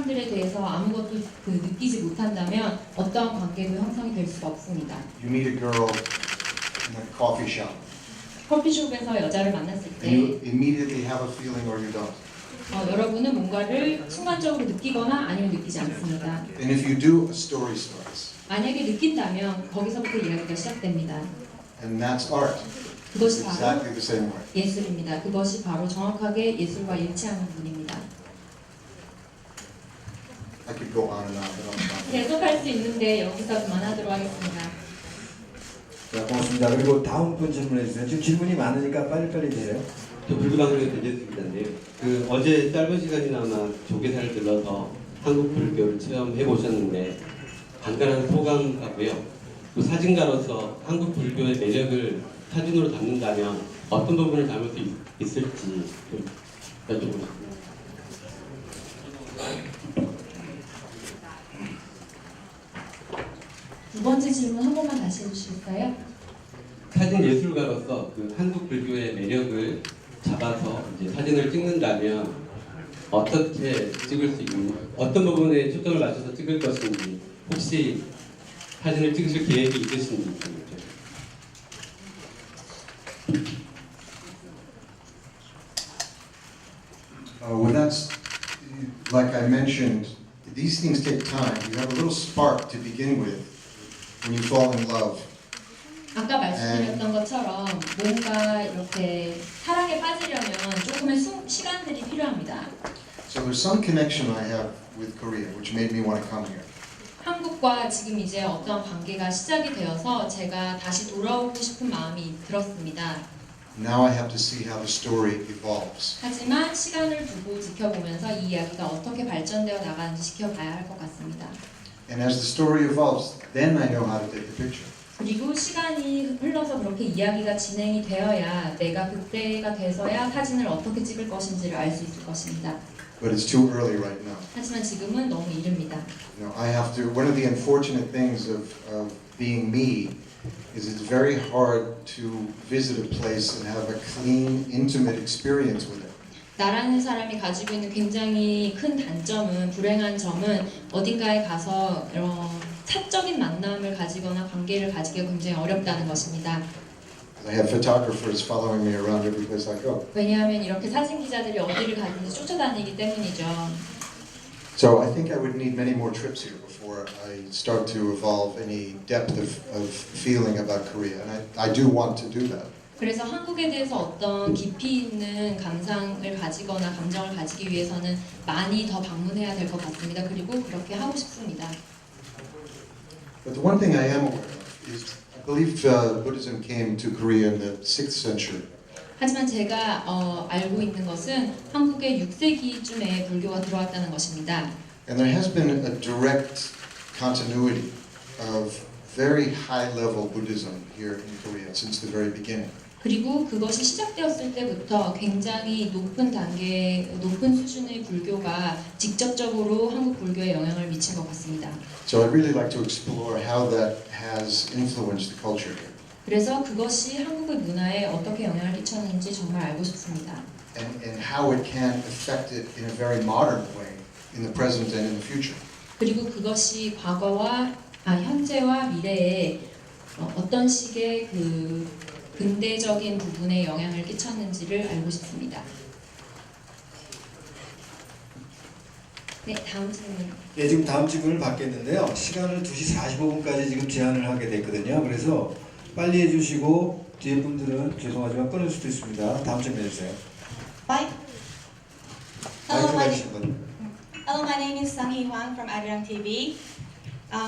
사람들에 대해서 아무것도 느끼지 못한다면 어떠한 관계도 형성이 될 수가 없습니다. You meet a girl in a coffee shop. 커피숍에서 여자를 만났을 And you immediately have a feeling or you don't. 여러분은 뭔가를 순간적으로 느끼거나 아니면 느끼지 않습니다. And if you do, a story starts. 만약에 느낀다면 거기서부터 이야기가 시작됩니다. And that's art. 그것이 바로 Exactly the same way. 예술입니다. 그것이 바로 정확하게 예술과 일치하는 부분입니다. I could go on and on, but I'm not. 계속할 수 있는데 여기서 그만하도록 하겠습니다. 자, 고맙습니다. 그리고 다음 분 질문해 주세요. 지금 질문이 많으니까 빨리빨리 돼요. 저 불교방송의 대제수기자인데요. 어제 짧은 시간이나마 조계사를 들러서 한국 불교를 체험해 보셨는데 간단한 소감하고요. 또 사진가로서 한국 불교의 매력을 사진으로 담는다면 어떤 부분을 담을 수 있을지 좀 여쭤보겠습니다. 두 번째 질문 한 번만 다시 해주실까요? 사진 예술가로서 한국 불교의 매력을 잡아서 이제 사진을 찍는다면 어떻게 찍을 수 있는, 어떤 부분에 초점을 맞춰서 찍을 것인지, 혹시 사진을 찍으실 계획이 있으신지. Well, that's like I mentioned. These things take time. You have a little spark to begin with when you fall in love. 아까 말씀드렸던 것처럼 뭔가 이렇게 사랑에 빠지려면 조금의 시간들이 필요합니다. So there's some connection I have with Korea, which made me want to come here. 한국과 지금 이제 어떤 관계가 시작이 되어서 제가 다시 돌아오고 싶은 마음이 들었습니다. Now I have to see how the story evolves. 하지만 시간을 두고 지켜보면서 이 이야기가 어떻게 발전되어 나가는지 지켜봐야 할 것 같습니다. And as the story evolves, then I know how to take the picture. 그리고 시간이 흘러서 그렇게 이야기가 진행이 되어야 내가 그때가 돼서야 사진을 어떻게 찍을 것인지를 알 수 있을 것입니다. But it's too early right now. 하지만 지금은 너무 이릅니다. You know, I have to. One of the unfortunate things of being me is it's very hard to visit a place and have a clean, intimate experience with it. 나라는 사람이 가지고 있는 굉장히 큰 단점은, 불행한 점은 어딘가에 가서 사적인 만남을 가지거나 관계를 가지기가 굉장히 어렵다는 것입니다. I have photographers following me around every place I go. 왜냐하면 이렇게 사진 기자들이 어디를 가든지 쫓아다니기 때문이죠. So I think I would need many more trips here before I start to evolve any depth of feeling about Korea, and I do want to do that. 그래서 한국에 대해서 어떤 깊이 있는 감상을 가지거나 감정을 가지기 위해서는 많이 더 방문해야 될 것 같습니다. 그리고 그렇게 하고 싶습니다. But the one thing I am aware of is I believe Buddhism came to Korea in the 6th century. 하지만 제가 알고 있는 것은 한국에 6세기쯤에 불교가 들어왔다는 것입니다. And there has been a direct continuity of very high-level Buddhism here in Korea since the very beginning. 그리고 그것이 시작되었을 때부터 굉장히 높은 단계, 높은 수준의 불교가 직접적으로 한국 불교에 영향을 미친 것 같습니다. So I really like to explore how that has influenced the culture here. 그래서 그것이 한국의 문화에 어떻게 영향을 끼쳤는지 정말 알고 싶습니다. And how it can affect it in a very modern way in the present and in the future. 그리고 그것이 현재와 미래에 어떤 식의 근대적인 부분에 영향을 끼쳤는지를 알고 싶습니다. 네, 다음 질문. 네, 지금 다음 질문을 받겠는데요. 시간을 2시 45분까지 지금 제한을 하게 됐거든요. 그래서 빨리 해주시고 뒤에 분들은 죄송하지만 끊을 수도 있습니다. 다음 질문 해주세요. Bye. 마이크 해주신 분. Hello, my name is Sang-hee Hwang from Arirang TV.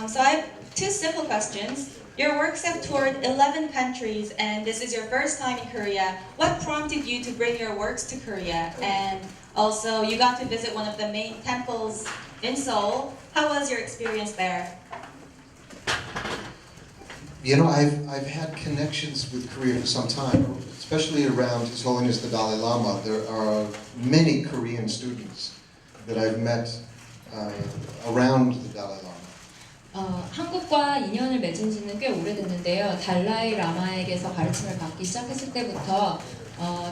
So I have two simple questions. Your works have toured 11 countries and this is your first time in Korea. What prompted you to bring your works to Korea? And also, you got to visit one of the main temples in Seoul. How was your experience there? You know, I've had connections with Korea for some time, especially around His Holiness the Dalai Lama. There are many Korean students that I've met around the Dalai Lama. 한국과 인연을 맺은 지는 꽤 오래됐는데요. 달라이 라마에게서 가르침을 받기 시작했을 때부터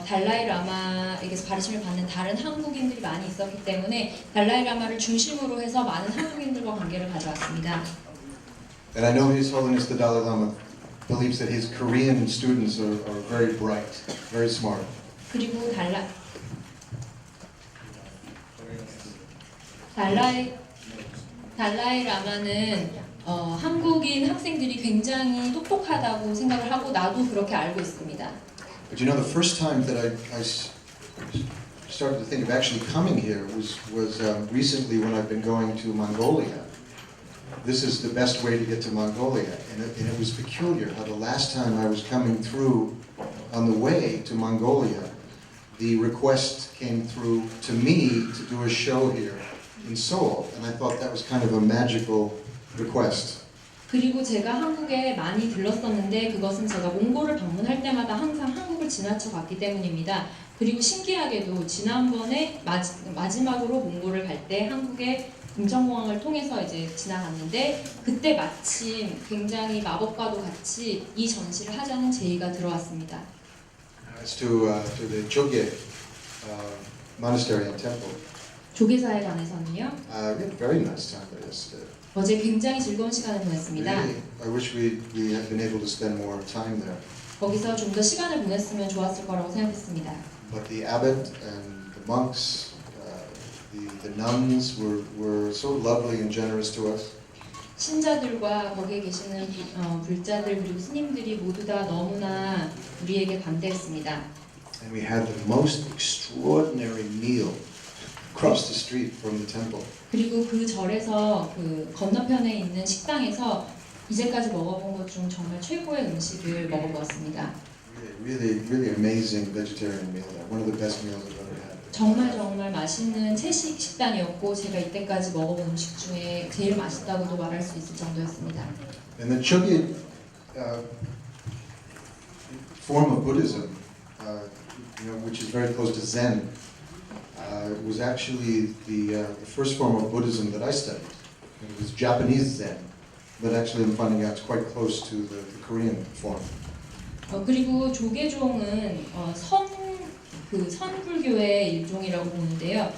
달라이 라마에게서 가르침을 받는 다른 한국인들이 많이 있었기 때문에 달라이 라마를 중심으로 해서 많은 한국인들과 관계를 가져왔습니다. And I know His Holiness the Dalai Lama believes that his Korean students are very bright, very smart. 그리고 달라이 라마는 한국인 학생들이 굉장히 똑똑하다고 생각을 하고 나도 그렇게 알고 있습니다. But you know, the first time that I started to think of actually coming here was recently when I've been going to Mongolia. This is the best way to get to Mongolia, and it was peculiar how the last time I was coming through on the way to Mongolia, the request came through to me to do a show here in Seoul, and I thought that was kind of a magical request. 그리고 제가 한국에 많이 들렀었는데 그것은 제가 몽골을 방문할 때마다 항상 한국을 지나쳐 갔기 때문입니다. 그리고 신기하게도 지난번에 마지막으로 몽골을 갈 때 한국의 인천공항을 통해서 이제 지나갔는데 그때 마침 굉장히 마법과도 같이 이 전시를 하자는 제의가 들어왔습니다. It's to the Gere monastery and temple. 조계사에 관해서는요. We had a very nice time there yesterday. 어제 굉장히 즐거운 시간을 보냈습니다. Really, I wish we had been able to spend more time there. 거기서 좀 더 시간을 보냈으면 좋았을 거라고 생각했습니다. But the abbot and the monks, the nuns were so lovely and generous to us. 신자들과 거기에 계시는 불자들 그리고 스님들이 모두 다 너무나 우리에게 관대했습니다. And we had the most extraordinary meal across the street from the temple. 그리고 그 절에서 그 건너편에 있는 식당에서 이제까지 먹어본 것 중 정말 최고의 음식을 먹어보았습니다. Really amazing vegetarian meal there. One of the best meals I've ever had. 정말 맛있는 채식 식단이었고 제가 이때까지 먹어본 음식 중에 제일 맛있다고도 말할 수 있을 정도였습니다. And the Chögye form of Buddhism, which is very close to Zen, was actually the first form of Buddhism that I studied. It was Japanese Zen, but actually I'm finding out it's quite close to the Korean form. 그리고 조계종은 선불교의 일종이라고 보는데요.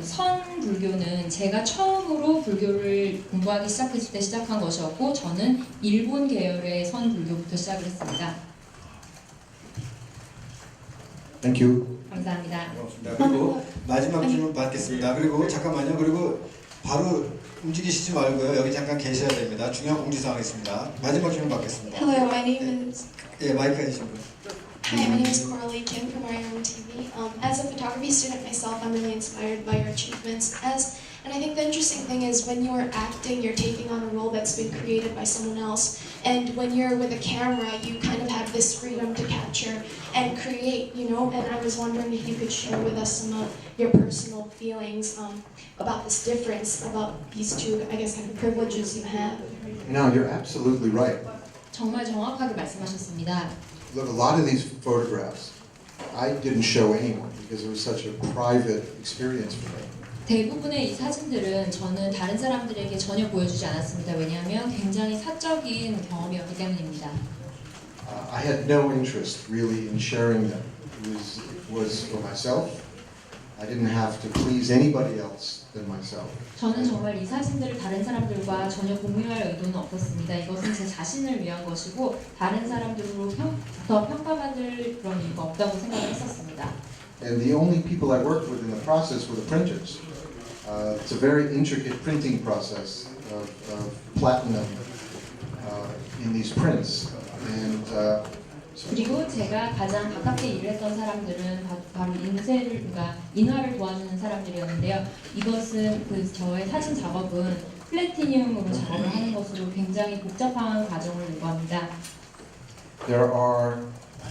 선불교는 제가 처음으로 불교를 공부하기 시작했을 때 시작한 것이었고 저는 일본 계열의 선불교부터 시작을 했습니다. Thank you. 감사합니다. 고맙습니다. 그리고 마지막 질문 받겠습니다. 그리고 잠깐만요. 그리고 바로 움직이시지 말고요. 여기 잠깐 계셔야 됩니다. 중요한 공지사항이 있습니다. 마지막 질문 받겠습니다. Hello, my name is 예, 마이크 해주신 분. Hi, my name is Coralie Kim from Iron TV. As a photography student myself, I'm really inspired by your achievements. And I think the interesting thing is when you're acting, you're taking on a role that's been created by someone else. And when you're with a camera, you kind of have this freedom to capture and create, you know. And I was wondering if you could share with us some of your personal feelings about this difference, about these two, I guess, kind of privileges you have. No, you're absolutely right. 정말 정확하게 말씀하셨습니다. Look, a lot of these photographs, I didn't show anyone because it was such a private experience for me. 대부분의 이 사진들은 저는 다른 사람들에게 전혀 보여주지 않았습니다. 왜냐하면 굉장히 사적인 경험이었기 때문입니다. I had no interest really in sharing them. It was for myself. I didn't have to please anybody else than myself. 저는 정말 이 사진들을 다른 사람들과 전혀 공유할 의도는 없었습니다. 이것은 제 자신을 위한 것이고 다른 사람들로부터 평가받을 그런 이유가 없다고 생각을 했었습니다. And the only people I worked with in the process were the printers. It's a very intricate printing process of platinum in these prints. And 그리고 제가 가장 가깝게 일했던 사람들은 바로 그러니까 인화를 도와주는 사람들이었는데요. 이것은 저의 사진 작업은 플래티늄으로 작업을 하는 것으로 굉장히 복잡한 과정을 요구합니다. I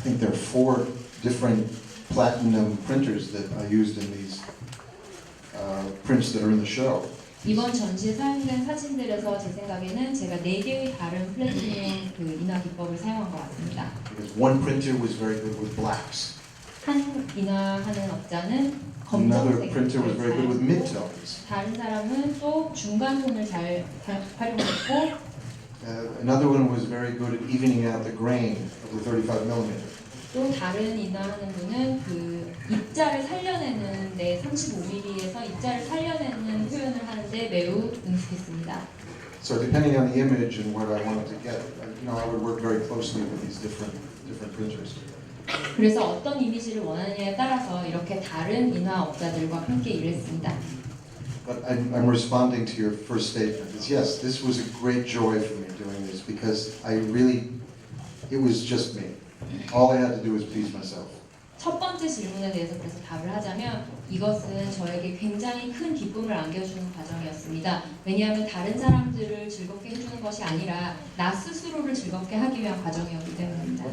think there are 4 different platinum printers that I used in these prints that are in the show. 이번 전시에 사용된 사진들에서 제 생각에는 제가 4개의 다른 플래티늄 인화 기법을 사용한 것 같습니다. Because one printer was very good with blacks. 한 인화하는 업자는 Another printer was 검정색을 very good with 사용했고 mid-tones. 다른 사람은 또 중간 톤을 잘 활용했고 Another one was very good at evening out the grain of the 35mm. 또 다른 인화하는 분은 그 입자를 살려내는데 35mm에서 입자를 살려내는 표현을 하는데 매우 능숙했습니다. So depending on the image and what I wanted to get, I would work very closely with these different printers. 그래서 어떤 이미지를 원하느냐에 따라서 이렇게 다른 인화업자들과 함께 일했습니다. But I'm responding to your first statement. Is yes, this was a great joy for me doing this because it was just me. All I had to do was please myself. 첫 번째 질문에 대해서 그래서 답을 하자면 이것은 저에게 굉장히 큰 기쁨을 안겨주는 과정이었습니다. 왜냐하면 다른 사람들을 즐겁게 해주는 것이 아니라 나 스스로를 즐겁게 하기 위한 과정이었기 때문입니다.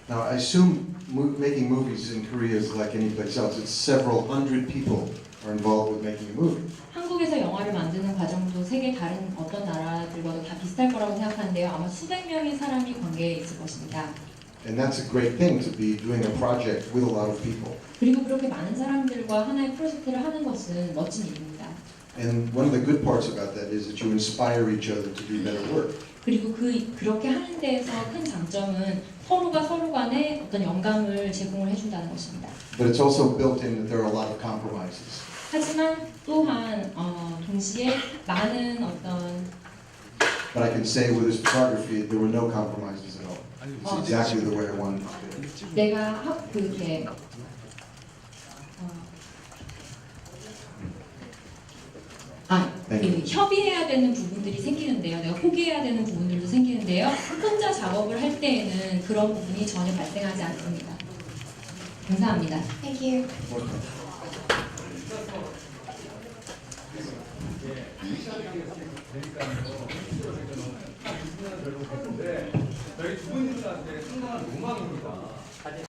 Now I assume making movies in Korea is like any place else. It's several hundred people are involved with making a movie. 한국에서 영화를 만드는 과정도 세계 다른 어떤 나라들과도 다 비슷할 거라고 생각하는데요. 아마 수백 명의 사람이 관계에 있을 것입니다. And that's a great thing to be doing a project with a lot of people. 그리고 그렇게 많은 사람들과 하나의 프로젝트를 하는 것은 멋진 일입니다. And one of the good parts about that is that you inspire each other to do better work. 그리고 그렇게 하는 데에서 큰 장점은 서로가 서로 간에 어떤 영감을 제공을 해준다는 것입니다. But it's also built in that there are a lot of compromises. 하지만 또한 동시에 많은 어떤 But I can say with this photography, there were no compromises at all. It's exactly the way I wanted it to be. 내가 그렇게 협의해야 되는 부분들이 생기는데요. 내가 포기해야 되는 부분들도 생기는데요. 혼자 작업을 할 때에는 그런 부분이 전혀 발생하지 않습니다. 감사합니다. Thank you. 저희 두 분들한테 상당한 로망입니다.